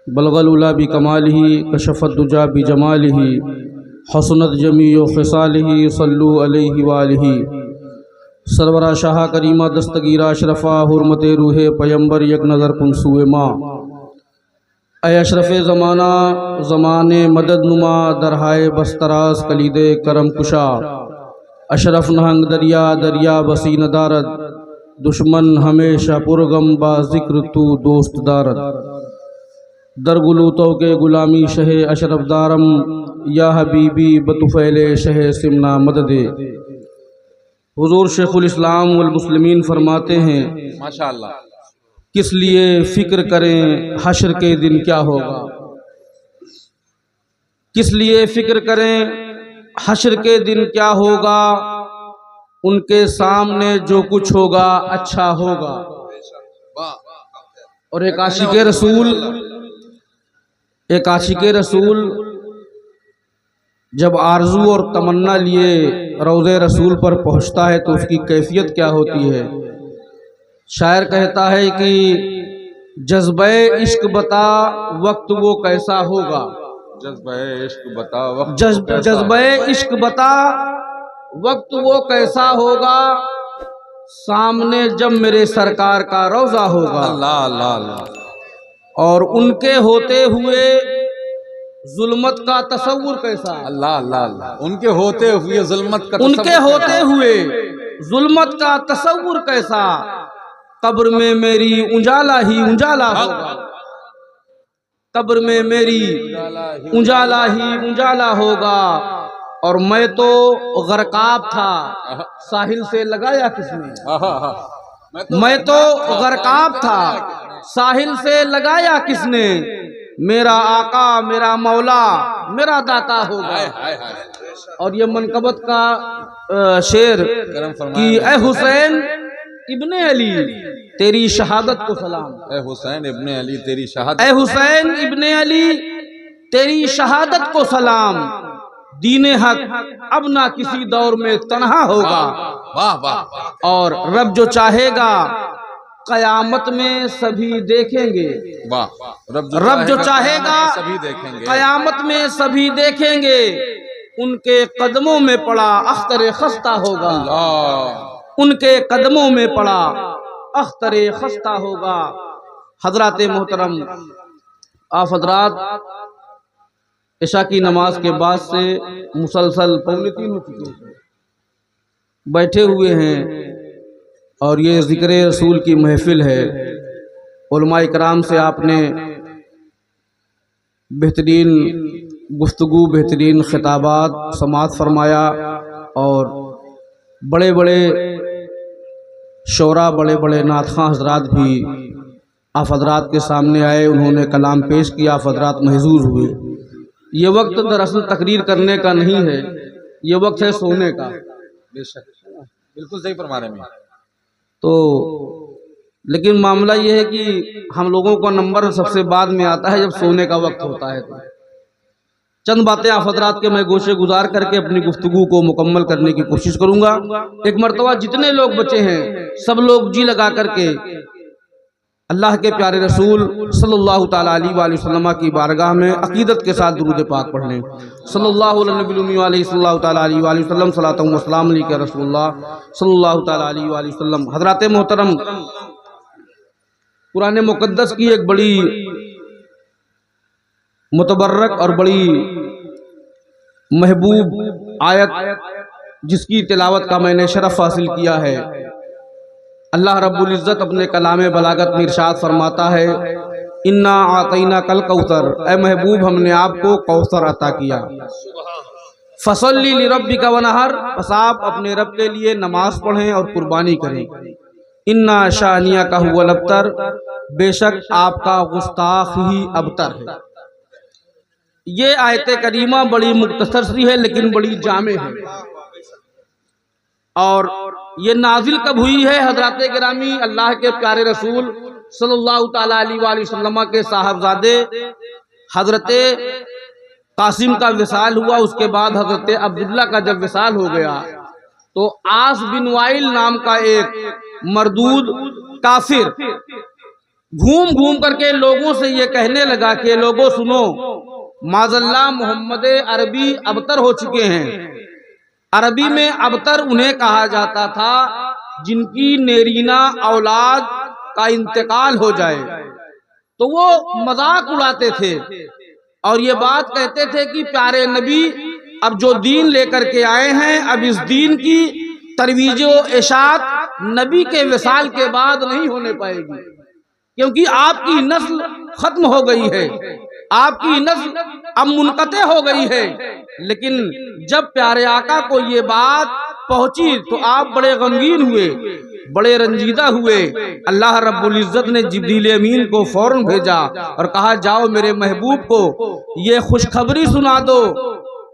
बलगल उला बि कमालिही कशफत दुजा बि जमालिही हसनत जमीओ खिसालिही सल्लु अलैहि वालिही। सरवरा शाह करीमा दस्तगीरा अशरफा हुर्मत रूहे पैगंबर एक नज़र पुंसुए माँ। ऐ अशरफ ज़माना ज़माने मदद नुमा दरहाए बस्तराज कलीदे करम कुशा। अशरफ नहंग दरिया दरिया बसी नदारद दुश्मन हमेशा पुरगम बा जिक्र तू दोस्त दारद। दरगुलू तो के गुलामी शहे अशरफ दारम या हबीबी बतुफ़ैले शहे सिमना मददे। हुजूर शेखुल इस्लाम वल मुस्लिमीन फरमाते हैं माशाअल्लाह, किस लिए फ़िक्र करें हश्र के दिन क्या होगा। किस लिए फ़िक्र करें हश्र के दिन क्या होगा। उनके सामने जो कुछ होगा अच्छा होगा। और एक आशिक़े रसूल जब आरजू और तमन्ना लिए रोज़े रसूल पर पहुँचता है तो उसकी कैफियत क्या होती है। शायर कहता है कि जज्बे इश्क बता वक्त वो कैसा होगा। जज्बे इश्क बता वक्त जज्बे इश्क बता वक्त वो कैसा होगा। सामने जब मेरे सरकार का रोज़ा होगा। अल्लाह अल्लाह अल्लाह। और उनके होते हुए जुल्मत का तसव्वुर कैसा। अल्लाह अल्लाह अल्लाह। उनके होते हुए जुल्मत का उनके होते हुए जुल्मत का तसव्वुर कैसा। कब्र में मेरी उजाला ही उजाला होगा। कब्र में मेरी उजाला ही उजाला होगा। और मैं तो गरकाब था साहिल से लगाया किसने। मैं तो गरकाब था साहिल से लगाया किसने। मेरा आका मेरा मौला मेरा दाता होगा। और ये मनकबत का शेर कि ए हुसैन इब्ने अली तेरी शहादत को सलाम। ए हुसैन इब्ने अली तेरी शहादत। ए हुसैन इब्ने अली तेरी शहादत को सलाम। दीने हक अब ना किसी दौर में तन्हा होगा। वाह वाह। और रब जो चाहेगा कयामत में सभी देखेंगे। वाह। रब जो चाहेगा सभी देखेंगे। कयामत में सभी देखेंगे। उनके कदमों में पड़ा अख्तर खस्ता होगा। उनके कदमों में पड़ा अख्तर खस्ता होगा। हजरात मोहतरम आप हजरात इशा की नमाज के बाद से मुसलसल 2:45 हो चुके हैं बैठे हुए हैं। और ये ज़िक्र रसूल की महफिल है। उलमा इकराम से आपने बेहतरीन गुफ्तगू बेहतरीन खिताबात समात फरमाया। और बड़े बड़े शोरा बड़े बड़े नातखां हजरात भी आप हजरात के सामने आए। उन्होंने कलाम पेश किया। आप हजरात महजूर हुए। ये वक्त दरअसल तकरीर करने का नहीं है, ये वक्त है सोने का। बेशक बिल्कुल सही फरमा रहे हैं। तो लेकिन मामला ये है कि हम लोगों का नंबर सबसे बाद में आता है जब सोने का वक्त होता है। तो चंद बातें आप हजरात के मैं गोशे गुजार करके अपनी गुफ्तगू को मुकम्मल करने की कोशिश करूंगा। एक मरतबा जितने लोग बचे हैं सब लोग जी लगा करके अल्लाह के प्यारे रसूल सल्लल्लाहु ताला अलैहि वसल्लम की बारगाह में अकीदत के साथ दुरूद पाक पढ़ लें। सल्लल्लाहु अलैहि वसल्लम सलातु व सलाम अलैका रसूलुल्लाह सल्लल्लाहु ताला अलैहि वसल्लम। हजरात मोहतरम कुरान मुक़द्दस की एक बड़ी मुतबर्रक और बड़ी महबूब आयत जिसकी तिलावत का मैंने शरफ हासिल किया है। अल्लाह रब्बुल इज़्ज़त अपने कलाम बलागत में इरशाद फरमाता है इन्ना आतैना कल कौसर। ए महबूब हमने आपको कौसर अता किया। फसल्ली लिरब्बिका वनहर। बस आप अपने रब के लिए नमाज पढ़ें और कुर्बानी करें। इन्ना शानिया का हुवल अबतर। बेशक आपका गुस्ताख ही अबतर है। ये आयत करीमा बड़ी मुख्तसर सी है लेकिन बड़ी जामे है। और ये नाजिल कब हुई है। हजरात गिरामी अल्लाह के प्यारे रसूल सल्लल्लाहु ताला अलैहि वसल्लम के साहबजादे हजरत कासिम का विसाल हुआ। उसके बाद हजरत अब्दुल्ला का जब विसाल हो गया तो आस बिन वाइल नाम का एक मरदूद काफिर घूम घूम करके लोगों से ये कहने लगा कि लोगों सुनो, माज़ल्लाह मोहम्मद अरबी अबतर हो चुके हैं। अरबी में अबतर उन्हें कहा जाता था जिनकी नेरीना औलाद का इंतकाल हो जाए, तो वो मजाक उड़ाते थे और ये बात कहते थे कि प्यारे नबी अब जो दीन लेकर के आए हैं, अब इस दीन की तरवीज व इशात नबी के विसाल के बाद नहीं होने पाएगी, क्योंकि आपकी नस्ल खत्म हो गई है, आपकी नस्ल अब मुनक़ते हो गई है। लेकिन जब प्यारे आका को ये बात पहुंची तो आप बड़े गमगीन हुए, बड़े रंजीदा हुए। अल्लाह रब्बुल इज्जत ने जिब्रील अमीन को फौरन भेजा और कहा जाओ मेरे महबूब को ये खुशखबरी सुना दो,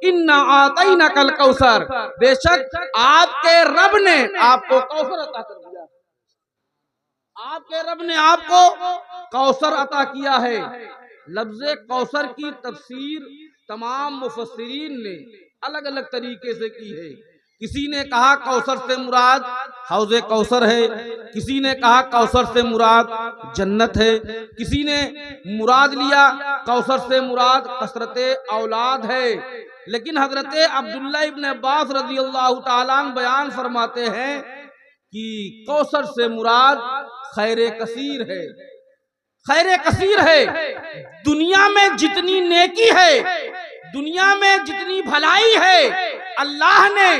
इन्ना आतैना कल कौसर, बेशक आपके रब ने आपको कौसर अता कर दिया, आपके रब ने आपको कौसर अता किया है। लफ्ज़े कौसर की तफसीर तमाम मुफस्सिरीन ने अलग अलग तरीके से की है। किसी ने कहा कौसर से मुराद हौज़े कौसर है, किसी ने कहा कौसर से मुराद जन्नत है, किसी ने मुराद लिया कौसर से मुराद कसरते औलाद है। लेकिन हजरत अब्दुल्ला इब्न अब्बास रज़ी अल्लाह ताला अन्हु बयान फरमाते हैं कि कौसर से मुराद खैर कसीर है, खैर कसीर है। दुनिया में जितनी नेकी है, दुनिया में जितनी भलाई है, अल्लाह ने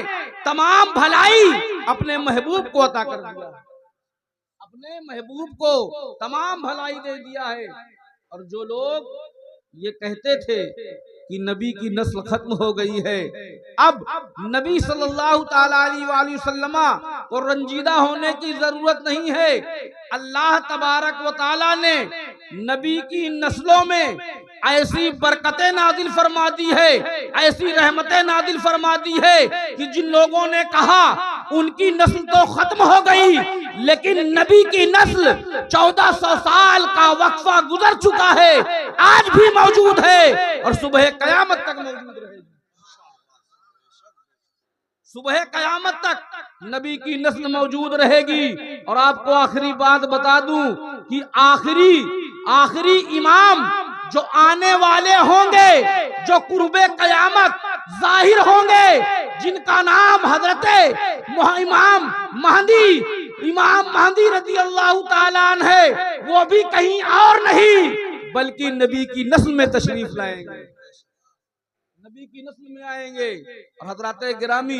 तमाम भलाई अपने महबूब को अता कर दिया, अपने महबूब को तमाम भलाई दे दिया है। और जो लोग ये कहते थे कि नबी की नस्ल खत्म हो गई है, अब नबी सल्लल्लाहु ताला अलैहि वसल्लम को रंजीदा होने की जरूरत नहीं है। अल्लाह तबारक व ताला ने नबी की नस्लों में ऐसी बरकतें नाजिल फरमा दी है, ऐसी रहमतें नाजिल फरमा दी है कि जिन लोगों ने कहा उनकी नस्ल तो खत्म हो गई, लेकिन नबी की नस्ल 1400 साल का वक्फा गुजर चुका है, आज भी मौजूद है और सुबह कयामत तक मौजूद रहेगी। सुबह कयामत तक नबी की नस्ल मौजूद रहेगी। और आपको आखिरी बात बता दूं कि आखिरी इमाम जो आने वाले होंगे, जो कुर्बे कयामत जाहिर होंगे, जिनका नाम हजरते इमाम महदी रज़ी अल्लाह ताला अन्हु है, वो भी कहीं और नहीं बल्कि नबी की नस्ल में तशरीफ लाएंगे, नबी की नस्ल में आएंगे। और हजराते गिरामी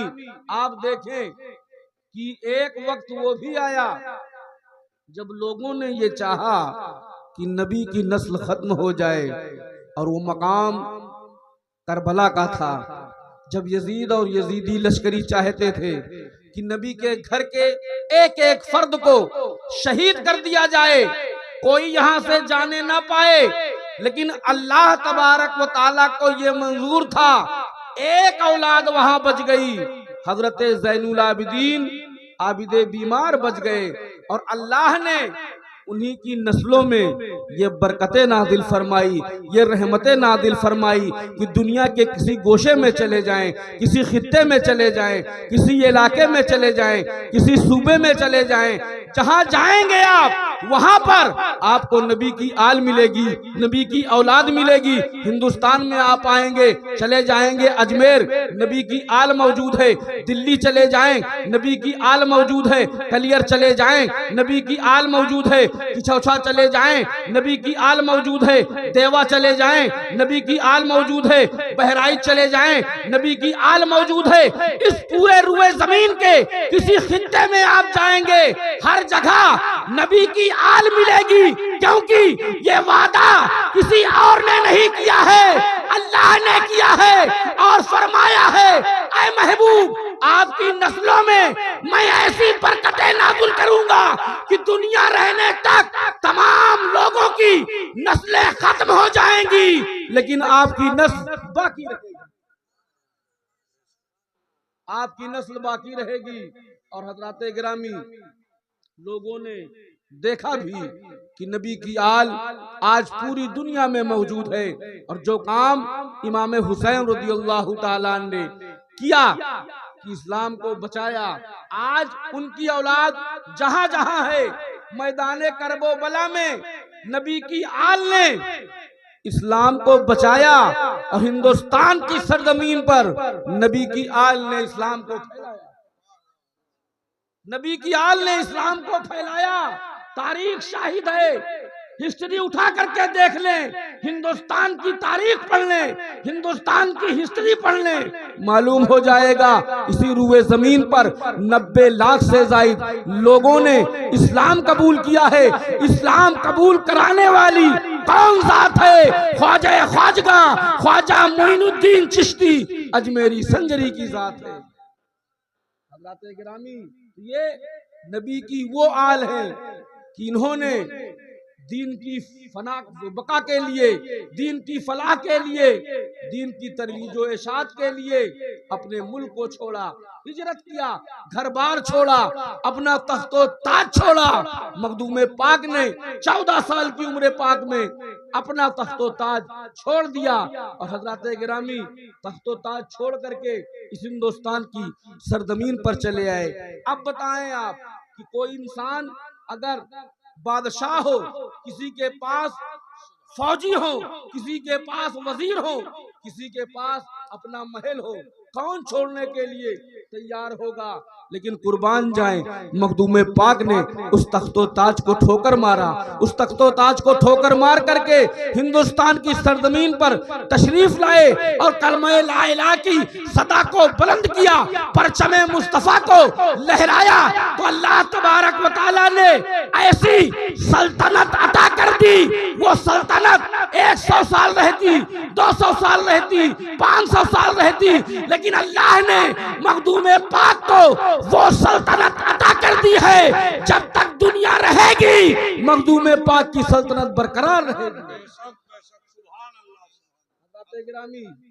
आप देखें कि एक वक्त वो भी आया जब लोगों ने ये चाहा कि नबी की नस्ल खत्म हो जाए, और वो मकाम करबला का था जब यजीद और यजीदी लश्करी चाहते थे कि नबी के घर के एक एक फर्द को शहीद कर दिया जाए, कोई यहाँ से जाने ना पाए। लेकिन अल्लाह तबारक व ताला को ये मंजूर था, एक औलाद वहां बच गई, हजरत ज़ैनुल आबिदीन आबिदे बीमार बच गए, और अल्लाह ने उन्हीं की नस्लों में ये बरकतें नाजिल फरमाई, ये रहमतें नाजिल फरमाई कि दुनिया के किसी गोशे में चले जाएं, किसी खित्ते में चले जाएं, किसी इलाके में चले जाएं, किसी सूबे में चले जाएं, जहां जाएंगे आप वहां पर आपको नबी की आल मिलेगी, नबी की औलाद मिलेगी। हिंदुस्तान में आप आएंगे, चले जाएंगे अजमेर, नबी की आल मौजूद है, दिल्ली चले जाएं, नबी की आल मौजूद है, कलियर चले जाएं, नबी की आल मौजूद है, किछौछा चले जाएं, नबी की आल मौजूद है, देवा चले जाएं, नबी की आल मौजूद है, बहराइच चले जाएं, नबी की आल मौजूद है। इस पूरे रुए जमीन के किसी खित्ते में आप जाएंगे, हर जगह नबी की आल मिलेगी, क्योंकि ये वादा किसी और ने नहीं किया है, अल्लाह ने किया है और फरमाया है, ऐ महबूब आपकी नस्लों में मैं ऐसी बरकतें नाज़िल करूंगा कि दुनिया रहने तक तमाम लोगों की नस्लें खत्म हो जाएंगी, लेकिन आपकी नस्ल बाकी रहेगी, आपकी नस्ल बाकी रहेगी। और हजराते गिरामी लोगों ने देखा भी कि नबी की आल आज पूरी दुनिया में मौजूद है, और जो काम इमाम हुसैन रज़ियल्लाहु ताला अन्हु ने किया कि इस्लाम को बचाया, आज उनकी औलाद जहां जहां है मैदाने करबो बला में नबी की आल ने इस्लाम को बचाया और हिंदुस्तान की सरजमीन पर नबी की आल ने इस्लाम को फैलाया। नबी की आल ने इस्लाम को फैलाया। तारीख शाहिद है, हिस्ट्री उठा करके देख लें, हिंदुस्तान की तारीख पढ़ लें, हिंदुस्तान की हिस्ट्री पढ़ लें, मालूम हो जाएगा इसी रुए जमीन पर 90 लाख से ज्यादा लोगों ने इस्लाम कबूल किया है। इस्लाम कबूल कराने वाली कौन जात है? ख्वाजा ख्वाजगा ख्वाजा मोइनुद्दीन चिश्ती अजमेरी संजरी की जात है। हज़रात गिरामी, ये नबी की वो आल है कि इन्होंने दीन की फना बका के लिए, दीन की फलाह के लिए, दीन की तरवीज व इशाअत के लिए अपने मुल्क को छोड़ा, हिजरत किया, घर बार छोड़ा, अपना तख्तो ताज छोड़ा। मखदूम पाक ने 14 साल की उम्र पाक में अपना तख्तो ताज छोड़ दिया और हजरत गिरामी तख्तो ताज छोड़ करके इस हिंदुस्तान की सरजमीन पर चले आए। अब बताएं आप कि कोई इंसान अगर बादशाह हो, किसी के पास फौजी हो, किसी के पास वजीर हो, किसी के पास अपना महल हो, कौन छोड़ने के लिए तैयार होगा? लेकिन कुर्बान जाएं, मखदूम पाक ने उस तख्तो ताज को ठोकर मारा। उस तख्तो ताज को ठोकर मार करके हिंदुस्तान की सरजमीन पर तशरीफ लाए और कलमे ला इलाहा की सदा को बुलंद किया, परचमे मुस्तफा को लहराया। तो अल्लाह तबारक व तआला ने ऐसी सल्तनत अता कर दी। वो सल्तनत 100 साल रहती, 200 साल रहती, 500 साल रहती, लेकिन अल्लाह ने मखदूम पाक को वो सल्तनत अता कर दी है। जब तक दुनिया रहेगी मखदूम पाक की सल्तनत बरकरार रहेगी।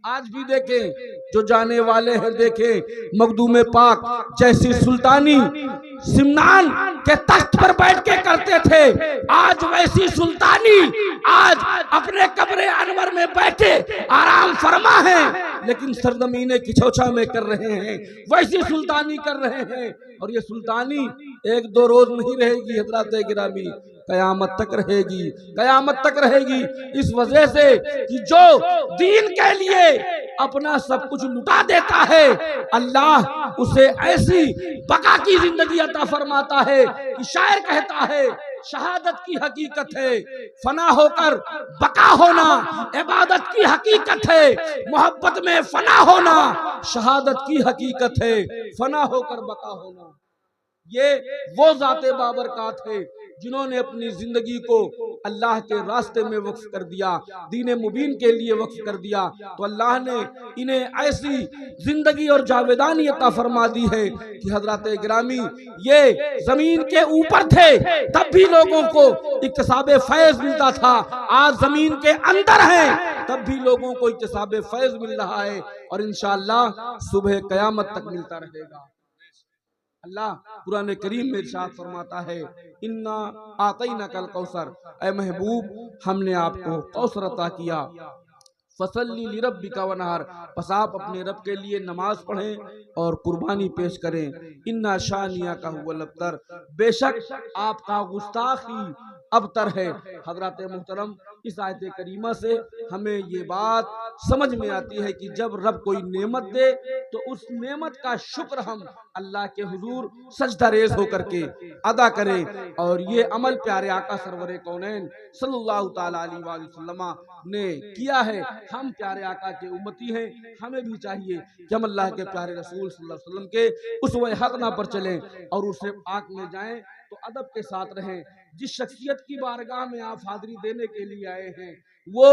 आज भी देखें, जो जाने वाले हैं देखें, मखदूम पाक जैसी सुल्तानी सिमनान के तख्त पर बैठ के करते थे, आज वैसी सुल्तानी आज अपने कब्रे अनवर में बैठे आराम फरमा है, लेकिन सरजमीने किचौछा में कर रहे हैं, वैसी सुल्तानी कर रहे हैं। और ये सुल्तानी 1-2 रोज नहीं रहेगी हज़रात गिरामी, कयामत तक रहेगी, कयामत तक रहेगी। इस वजह से कि जो दीन के लिए अपना सब कुछ लुटा देता है, अल्लाह उसे ऐसी बका की जिंदगी अता फरमाता है कि शायर कहता है, शहादत की हकीकत है फना होकर बका होना, इबादत की हकीकत है मोहब्बत में फना होना, शहादत की हकीकत है फना होकर बका होना। ये वो जाते बाबरकात है जिन्होंने अपनी जिंदगी को अल्लाह के रास्ते में वक्फ कर दिया, दीन मुबीन के लिए वक्फ कर दिया। तो अल्लाह ने इन्हें ऐसी जिंदगी और जावेदानी अता फरमा दी है कि हजरत गिरामी ये जमीन के ऊपर थे तब भी लोगों को इक्तिसाबे फैज मिलता था, आज जमीन के अंदर हैं तब भी लोगों को इक्तिसाबे फैज मिल रहा है और इंशाअल्लाह सुबह कयामत तक मिलता रहेगा। अल्लाह कुरान करीम में इरशाद फरमाता है, इन्ना आतैना कल कौसर, ऐ महबूब हमने आपको कौसर अता किया, फसल्ली लिरब्बिका वनहर, बस आप अपने रब के लिए नमाज पढ़ें और कुर्बानी पेश करें। इन्ना शानिया का हुवल अब्तर, बेशक आपका गुस्ताखी अबतर है। हजरत मुहतरम, इस आयत करीमा से हमें ये बात समझ में आती है कि जब रब कोई नेमत दे तो उस नेमत का शुक्र हम अल्लाह के हुजूर सजदा रेज़ होकर के अदा करें। और ये अमल प्यारे आका सरवरे कौनैन सल्लल्लाहु ताला अलैहि वसल्लम ने किया है। हम प्यारे आका के उम्मती हैं, हमें भी चाहिए कि हम अल्लाह के प्यारे रसूल सल्लल्लाहु अलैहि वसल्लम के उसवे हक़ना पर चलें और उसे पाक में जाएं तो अदब के साथ रहें। जिस शख्सियत की बारगाह में आप हाजिरी देने के लिए आए हैं वो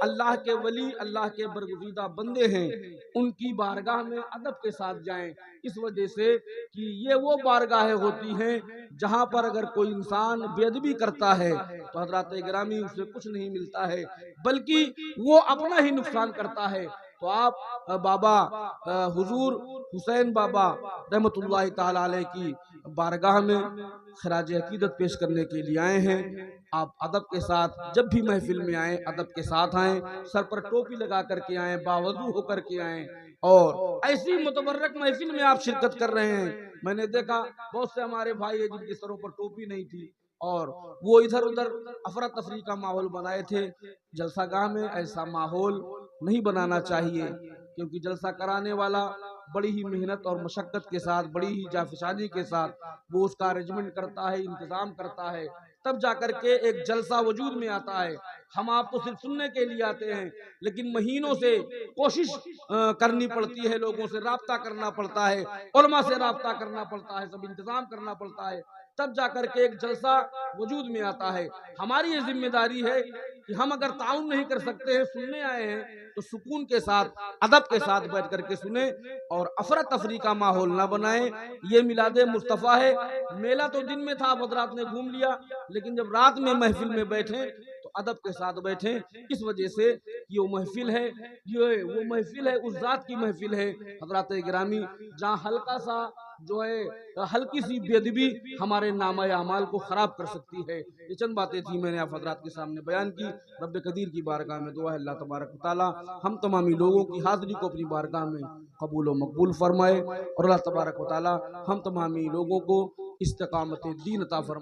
अल्लाह के वली, अल्लाह के बरगुज़ीदा बंदे हैं, उनकी बारगाह में अदब के साथ जाएं। इस वजह से कि ये वो बारगाहें होती हैं जहां पर अगर कोई इंसान बेअदबी करता है तो हज़रात गिरामी उसे कुछ नहीं मिलता है, बल्कि वो अपना ही नुकसान करता है। तो आप बाबा हुजूर हुसैन बाबा रहमतुल्लाहि ताला अलैह की बारगाह में खराज अकीदत पेश करने के लिए आए हैं। आप अदब के साथ जब भी महफिल में आए अदब के साथ आएँ, सर पर टोपी लगा करके आएँ, बावजू होकर के आएँ। और ऐसी मुतबर्रक महफिल में आप शिरकत कर रहे हैं। मैंने देखा बहुत से हमारे भाई है जिनके सरों पर टोपी नहीं थी और वो इधर उधर अफरा तफरी का माहौल बनाए थे। जलसागाह में ऐसा माहौल नहीं बनाना चाहिए, क्योंकि जलसा कराने वाला बड़ी ही मेहनत और मशक्कत के साथ, बड़ी ही जाफिशानी के साथ वो उसका अरेंजमेंट करता है, इंतजाम करता है, तब जाकर के एक जलसा वजूद में आता है। हम आप तो सिर्फ सुनने के लिए आते हैं, लेकिन महीनों से कोशिश करनी पड़ती है, लोगों से राब्ता करना पड़ता है, उलमा से राब्ता करना पड़ता है, सब इंतजाम करना पड़ता है, तब जाकर के एक जलसा वजूद में आता है। हमारी ये जिम्मेदारी है कि हम अगर ताउन नहीं कर सकते हैं, सुनने आए हैं, तो सुकून के साथ, अदब के साथ बैठ करके सुने और अफरा तफरी का माहौल ना बनाए। ये मिलादे मुस्तफ़ा है। मेला तो दिन में था, बदरात ने घूम लिया, लेकिन जब रात में महफिल में बैठे तो अदब के साथ बैठे, इस वजह से ये वो महफिल है, ये वो महफिल है, उस जात की महफिल है हजरात गिरामी, जहाँ हल्का सा जो है, हल्की सी बेदबी हमारे नामा अमाल को खराब कर सकती है। ये चंद बातें थी, मैंने आप हजरात के सामने बयान की। रब कदीर की बारगाह में दुआ है अल्लाह तबारक व तआला हम तमामी लोगों की हाजिरी को अपनी बारगाह में कबूल व मकबूल फरमाए, और अल्लाह तबारक व तआला हम तमामी लोगों को इस्तिकामत दीन अता फरमाए।